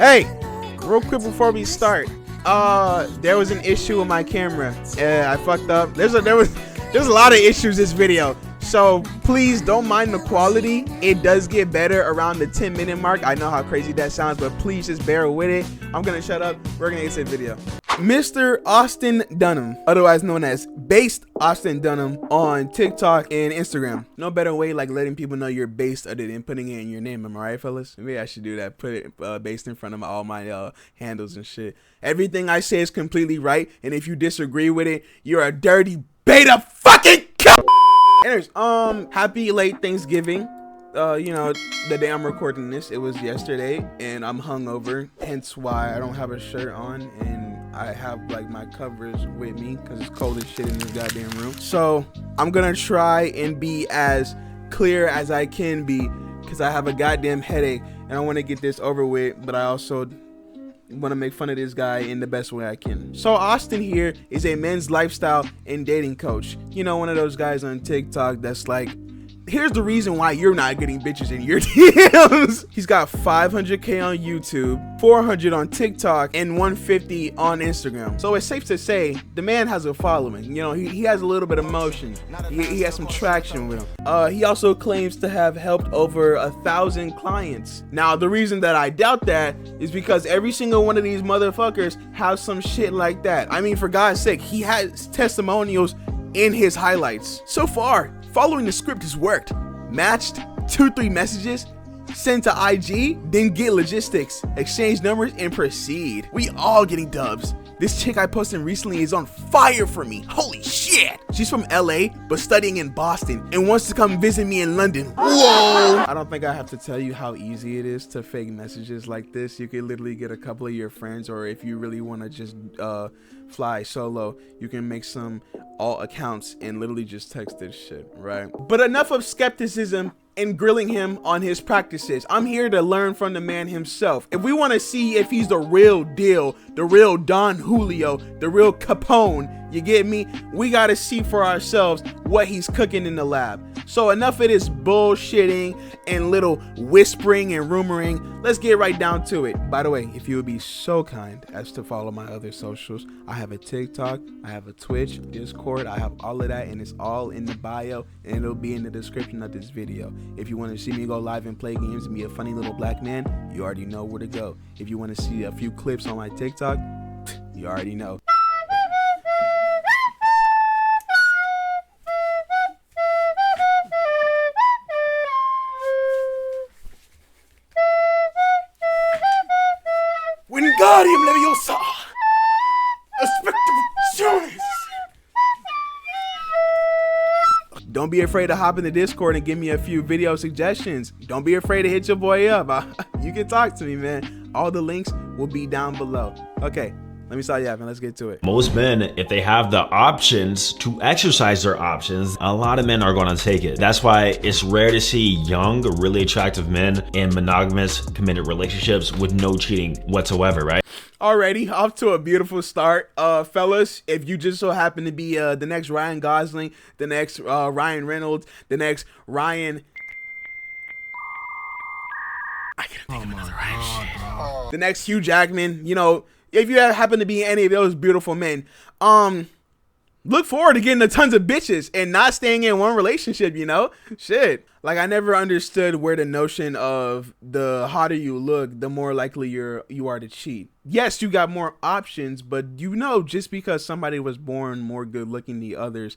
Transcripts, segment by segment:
Hey, real quick before we start, there was an issue with my camera. I fucked up. There's a lot of issues this video, so please don't mind the quality. It does get better around the 10-minute mark. I know how crazy that sounds, but please just bear with it. I'm gonna shut up. We're gonna get to the video. Mr. Austin Dunham, otherwise known as Based Austin Dunham, on TikTok and Instagram. No better way like letting people know you're based other than putting it in your name. Am I right, fellas? Maybe I should do that. Put it based in front of all my handles and shit. Everything I say is completely right, and if you disagree with it, you're a dirty beta fucking kill. Anyways, happy late Thanksgiving. You know, the day I'm recording this, it was yesterday, and I'm hungover, hence why I don't have a shirt on, and I have like my covers with me because it's cold as shit in this goddamn room. So I'm gonna try and be as clear as I can be because I have a goddamn headache and I want to get this over with, but I also want to make fun of this guy in the best way I can. So Austin here is a men's lifestyle and dating coach. You know, one of those guys on TikTok that's like, here's the reason why you're not getting bitches in your DMs. He's got 500K on YouTube, 400 on TikTok, and 150 on Instagram. So it's safe to say the man has a following. You know, he has a little bit of motion. He has some traction with him. He also claims to have helped over 1,000 clients. Now, the reason that I doubt that is because every single one of these motherfuckers have some shit like that. I mean, for God's sake, he has testimonials in his highlights. So far, following the script has worked. Matched 2-3 messages, send to IG, then get logistics, exchange numbers, and proceed. We all getting dubs. This chick I posted recently is on fire for me. Holy shit! She's from LA, but studying in Boston and wants to come visit me in London. Whoa! I don't think I have to tell you how easy it is to fake messages like this. You can literally get a couple of your friends, or if you really want to just fly solo, you can make some all accounts and literally just text this shit, right? But enough of skepticism and grilling him on his practices. I'm here to learn from the man himself. If we want to see if he's the real deal, the real Don Julio, the real Capone, you get me? We got to see for ourselves what he's cooking in the lab. So enough of this bullshitting and little whispering and rumoring. Let's get right down to it. By the way, if you would be so kind as to follow my other socials, I have a TikTok, I have a Twitch, Discord, I have all of that, and it's all in the bio, and it'll be in the description of this video. If you want to see me go live and play games and be a funny little black man, you already know where to go. If you want to see a few clips on my TikTok, you already know. Wingardium Leviosa! Expectations! Don't be afraid to hop in the Discord and give me a few video suggestions. Don't be afraid to hit your boy up. You can talk to me, man. All the links will be down below. Okay, let me start yapping. Let's get to it. Most men, if they have the options to exercise their options, a lot of men are going to take it. That's why it's rare to see young, really attractive men in monogamous, committed relationships with no cheating whatsoever, right? Alrighty, off to a beautiful start. Fellas, if you just so happen to be the next Ryan Gosling, the next Ryan Reynolds, the next Ryan... I can't think of another Ryan shit. The next Hugh Jackman, you know, if you happen to be any of those beautiful men, look forward to getting a tons of bitches and not staying in one relationship, you know? Shit. Like, I never understood where the notion of the hotter you look, the more likely you are to cheat. Yes, you got more options, but you know, just because somebody was born more good looking than others,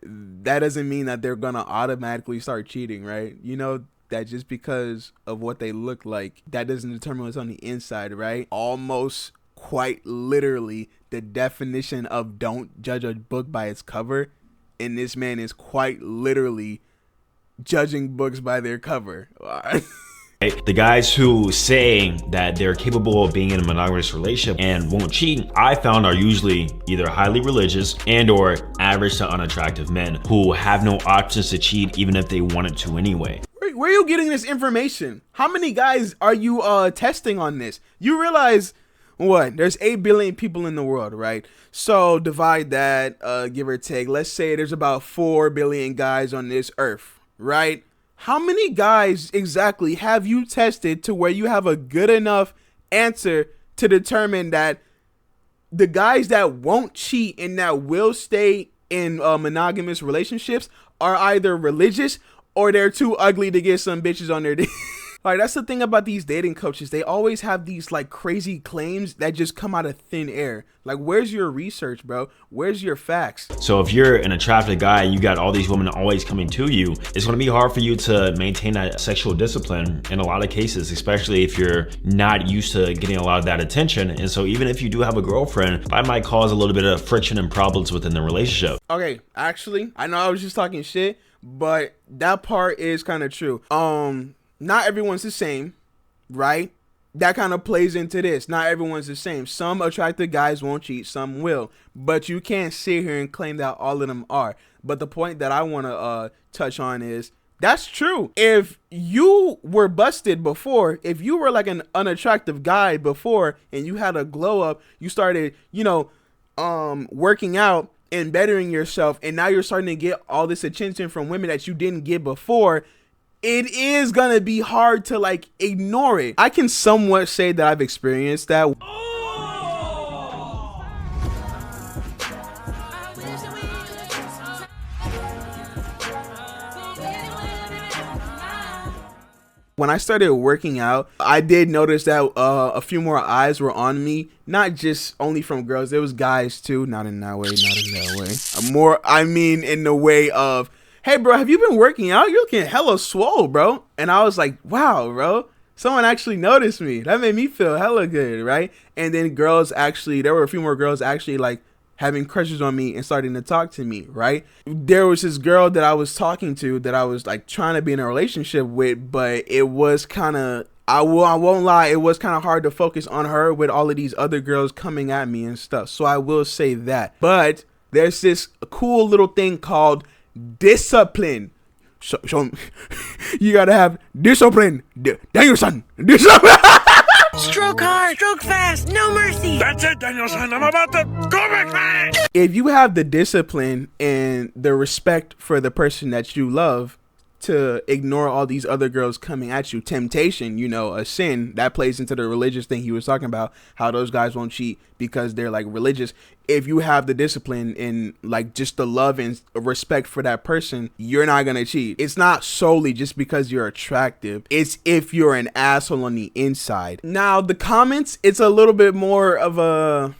that doesn't mean that they're gonna automatically start cheating, right? You know that just because of what they look like, that doesn't determine what's on the inside, right? Almost quite literally the definition of don't judge a book by its cover, and this man is quite literally judging books by their cover. The guys who say that they're capable of being in a monogamous relationship and won't cheat, I found are usually either highly religious and or average to unattractive men who have no options to cheat even if they wanted to anyway. Where are you getting this information? How many guys are you testing on this? You realize what? There's 8 billion people in the world, right? So divide that, give or take. Let's say there's about 4 billion guys on this earth, right? How many guys exactly have you tested to where you have a good enough answer to determine that the guys that won't cheat and that will stay in monogamous relationships are either religious or they're too ugly to get some bitches on their dick. Like, that's the thing about these dating coaches. They always have these like crazy claims that just come out of thin air. Like, where's your research, bro? Where's your facts? So if you're an attractive guy, you got all these women always coming to you, it's going to be hard for you to maintain that sexual discipline in a lot of cases, especially if you're not used to getting a lot of that attention. And so even if you do have a girlfriend, that might cause a little bit of friction and problems within the relationship. Okay, actually, I know I was just talking shit, but that part is kind of true. Not everyone's the same, right? That kind of plays into this. Not everyone's the same. Some attractive guys won't cheat, some will. But you can't sit here and claim that all of them are. But the point that I want to touch on is, that's true. If you were busted before, if you were like an unattractive guy before and you had a glow up, you started, working out and bettering yourself, and now you're starting to get all this attention from women that you didn't get before, it is gonna be hard to like ignore it. I can somewhat say that I've experienced that. When I started working out, I did notice that a few more eyes were on me, not just only from girls. There was guys too, not in that way. More, I mean, in the way of, hey bro, have you been working out? You're looking hella swole, bro. And I was like, wow, bro, someone actually noticed me. That made me feel hella good, right? And then girls actually, there were a few more girls actually like having crushes on me and starting to talk to me, right? There was this girl that I was talking to that I was like trying to be in a relationship with, but it was kind of, I won't lie, it was kind of hard to focus on her with all of these other girls coming at me and stuff. So I will say that. But there's this cool little thing called discipline. So you gotta have discipline. Danielson, discipline. Stroke hard, stroke fast, no mercy. That's it, Danielson. I'm about to go back. If you have the discipline and the respect for the person that you love to ignore all these other girls coming at you, temptation, a sin, that plays into the religious thing he was talking about, how those guys won't cheat because they're like religious. If you have the discipline and like just the love and respect for that person, you're not gonna cheat. It's not solely just because you're attractive. It's if you're an asshole on the inside. Now the comments, it's a little bit more of a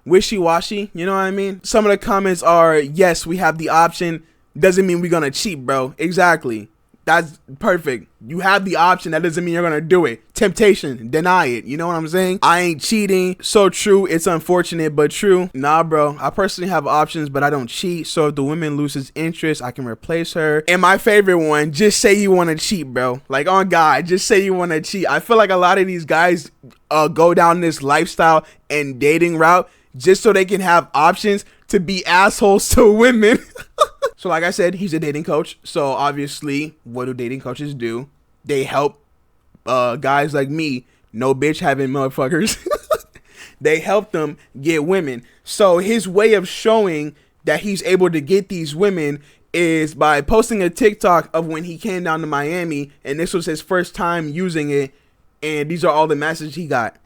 wishy-washy, you know what I mean? Some of the comments are, yes, we have the option, doesn't mean we're gonna cheat, bro. Exactly. That's perfect. You have the option, that doesn't mean you're gonna do it. Temptation, deny it. You know what I'm saying? I ain't cheating. So true. It's unfortunate, but true. Nah, bro. I personally have options, but I don't cheat. So if the woman loses interest, I can replace her. And my favorite one, just say you want to cheat, bro. Like, on God, just say you want to cheat. I feel like a lot of these guys go down this lifestyle and dating route just so they can have options to be assholes to women. So like I said, he's a dating coach. So obviously, what do dating coaches do? They help guys like me, no bitch having motherfuckers. They help them get women. So his way of showing that he's able to get these women is by posting a TikTok of when he came down to Miami, and this was his first time using it, and these are all the messages he got.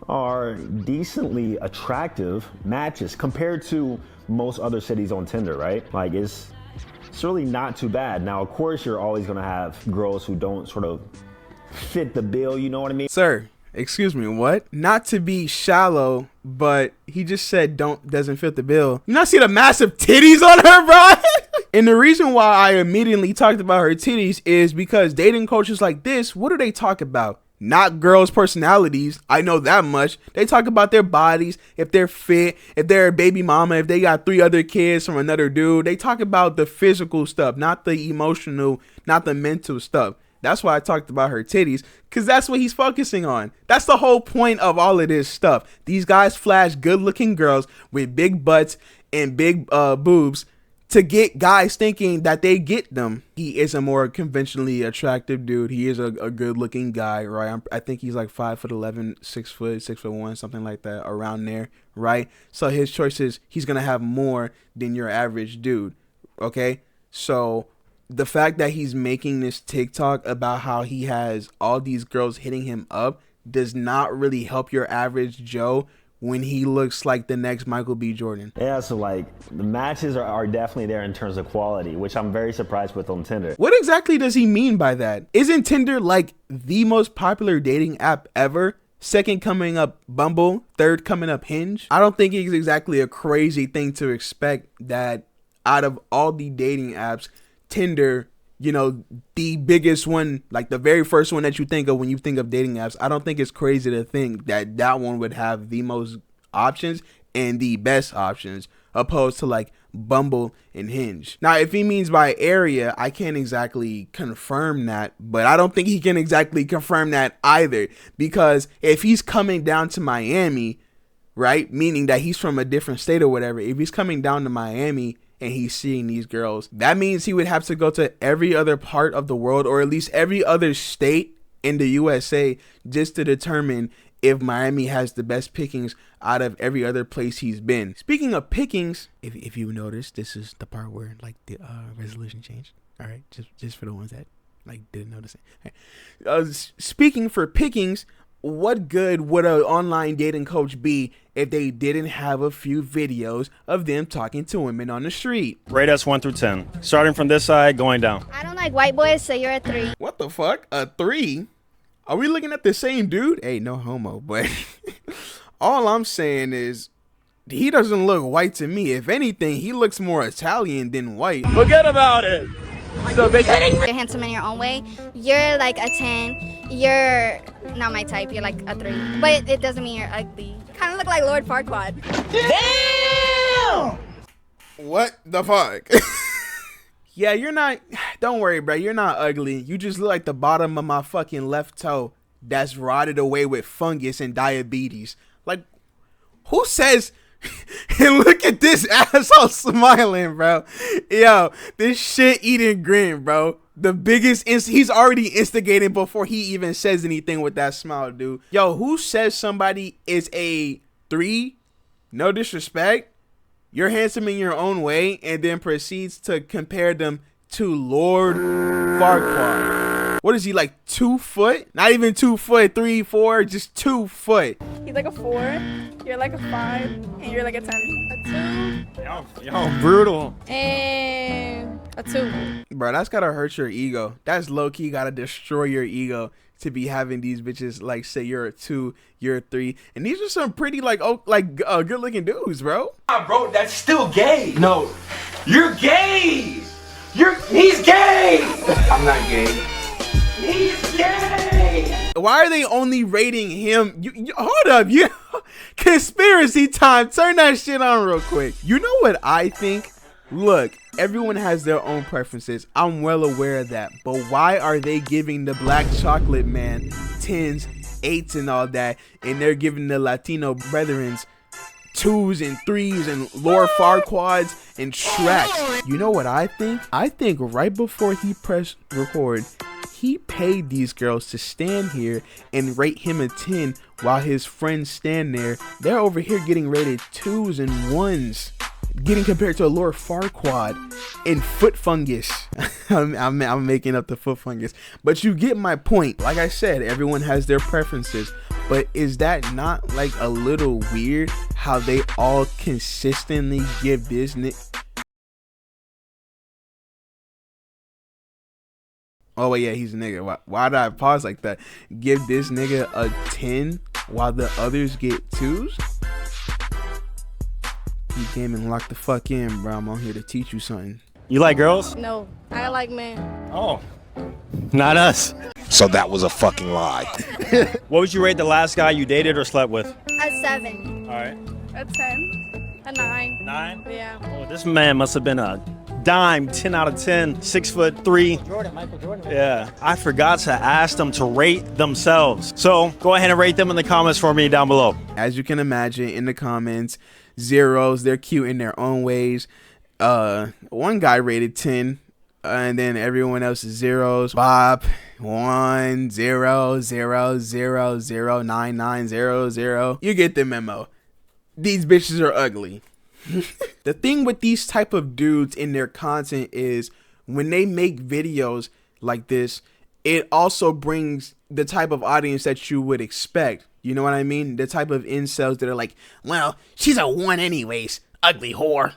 Are decently attractive matches compared to most other cities on Tinder, right? Like it's really not too bad. Now, of course, you're always gonna have girls who don't sort of fit the bill, you know what I mean? Sir, excuse me, what? Not to be shallow, but he just said doesn't fit the bill. You not see the massive titties on her, bro? And the reason why I immediately talked about her titties is because dating coaches like this, what do they talk about? Not girls' personalities. I know that much. They talk about their bodies, if they're fit, if they're a baby mama, if they got 3 other kids from another dude. They talk about the physical stuff, not the emotional, not the mental stuff. That's why I talked about her titties, because that's what he's focusing on. That's the whole point of all of this stuff. These guys flash good-looking girls with big butts and big boobs to get guys thinking that they get them. He is a more conventionally attractive dude. He is a good looking guy, right? I think he's like 5'11", 6 foot, 6'1", something like that, around there, right? So his choice is he's gonna have more than your average dude. Okay, so the fact that he's making this TikTok about how he has all these girls hitting him up, does not really help your average Joe when he looks like the next Michael B. Jordan. Yeah, so like the matches are definitely there in terms of quality, which I'm very surprised with on Tinder. What exactly does he mean by that? Isn't Tinder like the most popular dating app ever? Second coming up Bumble, third coming up Hinge. I don't think it's exactly a crazy thing to expect that out of all the dating apps, Tinder, you know, the biggest one, like the very first one that you think of when you think of dating apps, I don't think it's crazy to think that that one would have the most options and the best options opposed to like Bumble and Hinge. Now, if he means by area, I can't exactly confirm that, but I don't think he can exactly confirm that either, because if he's coming down to Miami, right, meaning that he's from a different state or whatever, if he's coming down to Miami and he's seeing these girls, that means he would have to go to every other part of the world, or at least every other state in the USA, just to determine if Miami has the best pickings out of every other place he's been. Speaking of pickings, if you notice, this is the part where like the resolution changed. All right, just for the ones that like didn't notice it. Okay. Speaking for pickings, what good would an online dating coach be if they didn't have a few videos of them talking to women on the street? Rate us 1 through 10. Starting from this side, going down. I don't like white boys, so you're a 3. What the fuck? A 3? Are we looking at the same dude? Hey, no homo, but all I'm saying is he doesn't look white to me. If anything, he looks more Italian than white. Forget about it. So You're handsome in your own way. You're like a 10. You're not my type. You're like a 3. But it doesn't mean you're ugly. Kind of look like Lord Farquaad. damn. What the fuck? Yeah, you're not, don't worry, bro. You're not ugly. You just look like the bottom of my fucking left toe that's rotted away with fungus and diabetes. Like, who says, and look at this asshole smiling, bro. Yo, this shit eating grin, bro. The biggest, he's already instigating before he even says anything with that smile, dude. Yo, who says somebody is a 3? No disrespect. You're handsome in your own way, and then proceeds to compare them to Lord Farquaad. What is he, like 2 foot? Not even 2 foot, 3, 4, just 2 foot. He's like a 4, you're like a 5, and you're like a 10. Yo, brutal. And a 2. Bro, that's gotta hurt your ego. That's low-key gotta destroy your ego to be having these bitches like say you're a 2, you're a 3, and these are some pretty like good looking dudes, bro. Bro, that's still gay. No, you're gay. He's gay. I'm not gay. He's gay. Why are they only rating him? Hold up, you conspiracy time. Turn that shit on real quick. You know what I think? Look, everyone has their own preferences. I'm well aware of that. But why are they giving the black chocolate man 10s, 8s, and all that, and they're giving the Latino brethrens 2s and 3s and Lord Farquaads and Shreks? You know what I think? I think right before he pressed record, he paid these girls to stand here and rate him a 10 while his friends stand there. They're over here getting rated 2s and 1s. Getting compared to a Lord Farquaad in foot fungus. I'm making up the foot fungus. But you get my point. Like I said, everyone has their preferences. But is that not like a little weird how they all consistently give this Oh, wait, yeah, he's a nigga. Why did I pause like that? Give this nigga a 10 while the others get 2s? Keep gaming, lock the fuck in, bro. I'm on here to teach you something. You like girls? No, I like men. Oh, not us. So that was a fucking lie. What would you rate the last guy you dated or slept with? A 7. All right. A 10. A 9. 9? Yeah. Oh, this man must have been a dime, 10 out of 10, 6'3". Michael Jordan. Yeah. I forgot to ask them to rate themselves. So go ahead and rate them in the comments for me down below. As you can imagine, in the comments, 0s. They're cute in their own ways. One guy rated 10, and then everyone else is 0s. Bob 1 0 0 0 0 9 9 0 0. You get the memo. These bitches are ugly. The thing with these type of dudes in their content is when they make videos like this, it also brings the type of audience that you would expect. You know what I mean? The type of incels that are like, well, she's a 1 anyways. Ugly whore.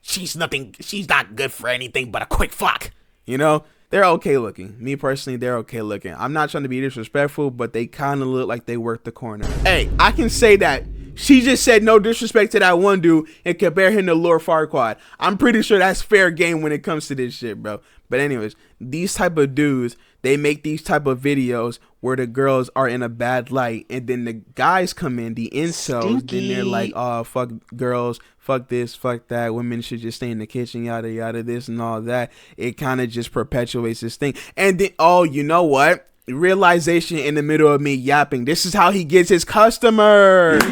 She's not good for anything but a quick fuck. You know? They're okay looking. Me personally, they're okay looking. I'm not trying to be disrespectful, but they kind of look like they work the corner. Hey, I can say that. She just said no disrespect to that one dude and compare him to Lord Farquaad. I'm pretty sure that's fair game when it comes to this shit, bro. But anyways, these type of dudes, they make these type of videos where the girls are in a bad light, and then the guys come in, the incels, then they're like, oh, fuck girls, fuck this, fuck that, women should just stay in the kitchen, yada yada, this and all that. It kind of just perpetuates this thing. And then, oh, you know what? Realization in the middle of me yapping. This is how he gets his customers.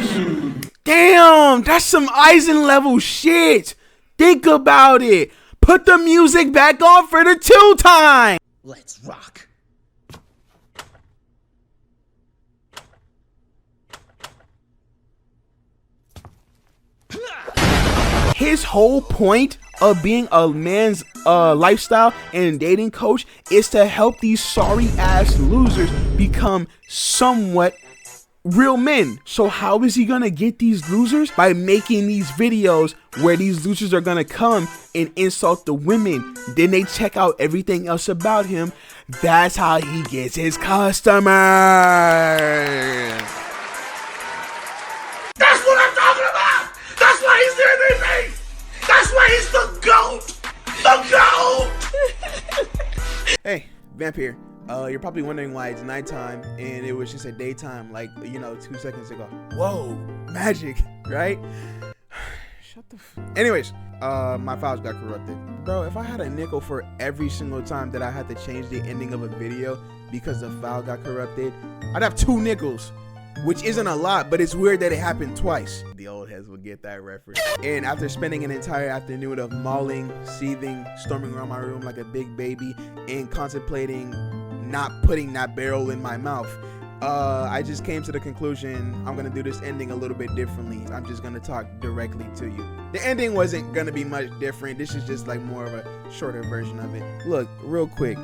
Damn, that's some Eisen level shit. Think about it. Put the music back on for the 2 time. Let's rock. His whole point of being a man's lifestyle and dating coach is to help these sorry ass losers become somewhat real men. So how is he gonna get these losers? By making these videos where these losers are gonna come and insult the women. Then they check out everything else about him. That's how he gets his customers. That's what I'm talking about! That's why he's the MVP! That's why he's the GOAT! The GOAT! Hey, Vamp here. You're probably wondering why it's nighttime and it was just a daytime, like, 2 seconds ago. Whoa, magic, right? Shut the Anyways, my files got corrupted. Bro, if I had a nickel for every single time that I had to change the ending of a video because the file got corrupted, I'd have 2 nickels. Which isn't a lot, but it's weird that it happened twice. The old heads will get that reference. And after spending an entire afternoon of mauling, seething, storming around my room like a big baby, and contemplating not putting that barrel in my mouth, I just came to the conclusion I'm gonna do this ending a little bit differently. I'm just gonna talk directly to you. The ending wasn't gonna be much different. This is just like more of a shorter version of it. Look, real quick,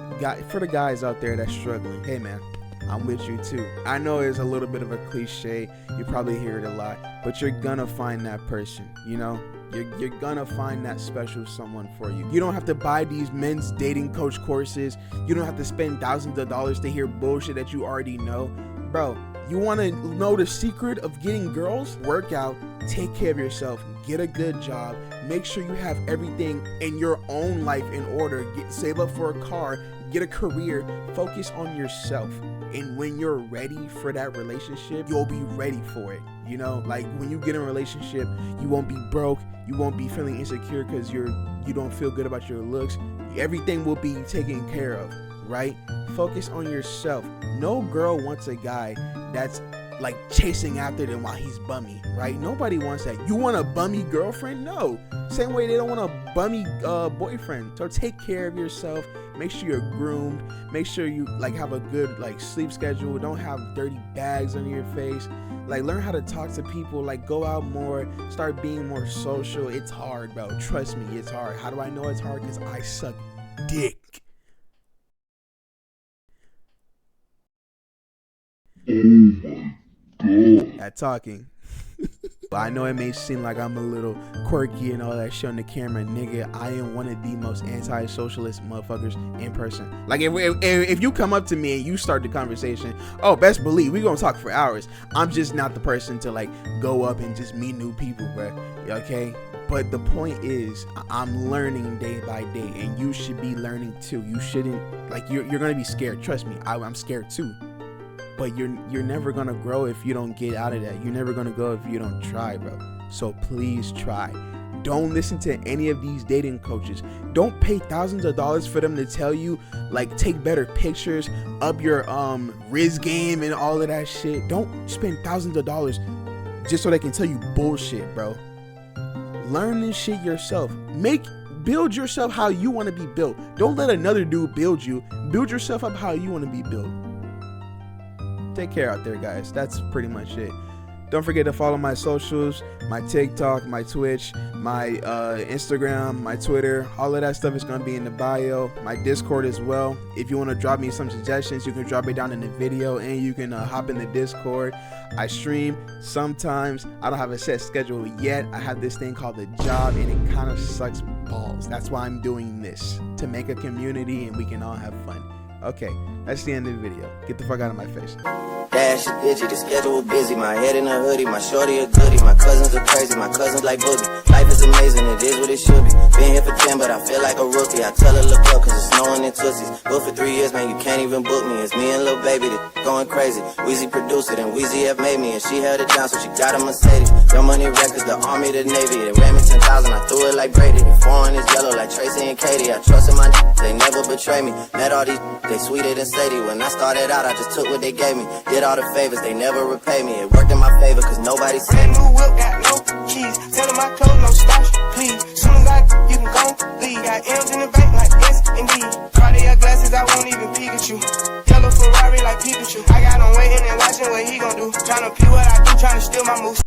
for the guys out there that's struggling, hey man, I'm with you too. I know it's a little bit of a cliche, you probably hear it a lot, but you're gonna find that person, You're gonna find that special someone for you. You don't have to buy these men's dating coach courses. You don't have to spend thousands of dollars to hear bullshit that you already know. Bro, you wanna know the secret of getting girls? Work out, take care of yourself, get a good job, make sure you have everything in your own life in order, save up for a car, get a career, focus on yourself. And when you're ready for that relationship, you'll be ready for it. Like when you get in a relationship, you won't be broke, you won't be feeling insecure because you don't feel good about your looks. Everything will be taken care of, right? Focus on yourself. No girl wants a guy that's like chasing after them while he's bummy, right? Nobody wants that. You want a bummy girlfriend? No. Same way they don't want a bummy boyfriend. So take care of yourself. Make sure you're groomed. Make sure you have a good sleep schedule. Don't have dirty bags on your face. Learn how to talk to people. Go out more. Start being more social. It's hard, bro. Trust me, it's hard. How do I know it's hard? Because I suck dick. At talking. But I know it may seem like I'm a little quirky and all that shit on the camera, nigga. I am one of the most anti-socialist motherfuckers in person. If you come up to me and you start the conversation, oh, best believe we gonna talk for hours. I'm just not the person to go up and just meet new people, bro. Okay? But the point is, I'm learning day by day, and you should be learning too. You shouldn't you're gonna be scared. Trust me, I'm scared too. But you're never gonna grow if you don't get out of that. You're never gonna go if you don't try, bro. So please try. Don't listen to any of these dating coaches. Don't pay thousands of dollars for them to tell you take better pictures, up your Riz game and all of that shit. Don't spend thousands of dollars just so they can tell you bullshit, bro. Learn this shit yourself. Build yourself how you want to be built. Don't let another dude build you. Build yourself up how you want to be built. Take care out there, guys. That's pretty much it. Don't forget to follow my socials, my TikTok, my Twitch, my Instagram, my Twitter. All of that stuff is going to be in the bio. My Discord as well. If you want to drop me some suggestions, you can drop it down in the video, and you can hop in the Discord. I stream sometimes. I don't have a set schedule yet. I have this thing called a job, and it kind of sucks balls. That's why I'm doing this, to make a community and we can all have fun. Okay, that's the end of the video. Get the fuck out of my face. Dash is digi, the schedule busy. My head in a hoodie, my shorty a goodie. My cousins are crazy, my cousins like boogie. Life is amazing, it is what it should be. Been here for 10, but I feel like a rookie. I tell her look up, cause it's snowing in Tootsies. Booked for 3 years, man, you can't even book me. It's me and Lil Baby, that going crazy. Weezy produced it, and Weezy have made me. And she held it down, so she got a Mercedes. Your money records, the army, the navy. They ran me 10,000, I threw it like Brady. The foreign is yellow like Tracy and Katie. I trust in my they never betray me. Met all these they sweeter than Sadie. When I started out, I just took what they gave me. Did all the favors, they never repay me. It worked in my favor, cause nobody said Brand new whip, got no keys. Tell them my clothes, no starch, please. Soon as you can go leave. Got M's in the bank like yes, indeed. Cartier glasses, I won't even peek at you. Yellow Ferrari like Pikachu. I got him waiting and watching what he gon' do. Tryna pee what I do, tryna steal my moves.